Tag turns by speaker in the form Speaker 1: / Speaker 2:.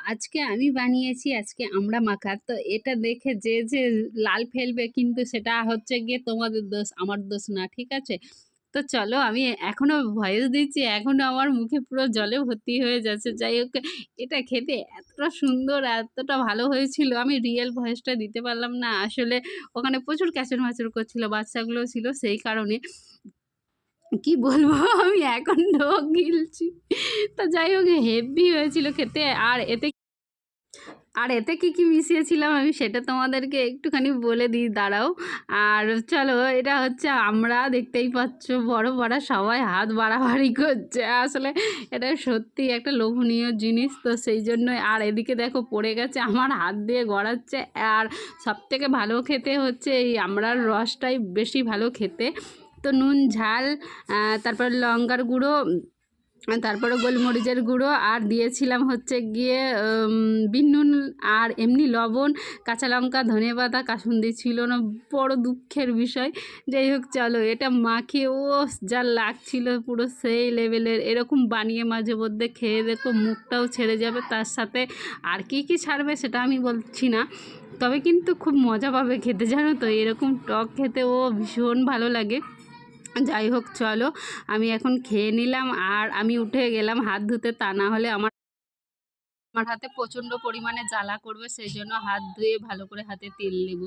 Speaker 1: আজকে আমি বানিয়েছি আজকে আমড়া মাখা। তো এটা দেখে যে লাল ফেলবে কিন্তু সেটা হচ্ছে গিয়ে তোমাদের দোষ, আমার দোষ না। ঠিক আছে? তো চলো আমি এখনো ভয়েস দিচ্ছি, এখনো আমার মুখে পুরো জলে ভর্তি হয়ে যাচ্ছে। যাই হোক এটা খেতে এতটা সুন্দর, এতটা ভালো হয়েছিল আমি রিয়েল ভয়েসটা দিতে পারলাম না। আসলে ওখানে প্রচুর ক্যাচর-ম্যাচর করছিল, বাচ্চাগুলো ছিল সেই কারণে। কি বলবো আমি এখনো গিলছি। তো যাই হোক হেব্বি হয়েছিল খেতে। আর এতে কি মিশিয়েছিলাম আমি সেটা তোমাদেরকে একটুখানি বলে দিই দাঁড়াও। আর চলো এটা হচ্ছে আমরা দেখতেই পাচ্ছ বড় বড় সবাই হাত বাড়াবাড়ি করছে। আসলে এটা সত্যিই একটা লোভনীয় জিনিস। তো সেই জন্যই আর এদিকে দেখো পড়ে গেছে আমার হাত দিয়ে গড়াচ্ছে। আর সবথেকে ভালো খেতে হচ্ছে এই আমড়ার রসটাই বেশি ভালো খেতে। তো নুন, ঝাল, তারপর লঙ্কার গুঁড়ো, তারপরে গোলমরিচের গুঁড়ো আর দিয়েছিলাম হচ্ছে গিয়ে বিট নুন আর এমনি লবণ, কাঁচা লঙ্কা, ধনেপাতা, কাসুন্দি ছিল না, বড় দুঃখের বিষয়। যাই হোক চলো এটা মাখিয়ে যা লাগছিল পুরো সেই লেভেলের। এরকম বানিয়ে মাঝে মধ্যে খেয়ে দেখো মুখটাও ছেড়ে যাবে। তার সাথে আর কি ছাড়বে সেটা আমি বলছি না, তবে কিন্তু খুব মজা পাবে খেতে, জানো তো এরকম টক খেতে ভীষণ ভালো লাগে। যাই হোক চলো আমি এখন খেয়ে নিলাম আর আমি উঠে গেলাম হাত ধুতে, তা না হলে আমার আমার হাতে প্রচণ্ড পরিমাণে জ্বালা করবে, সেই জন্য হাত ধুয়ে ভালো করে হাতে তেল নেব।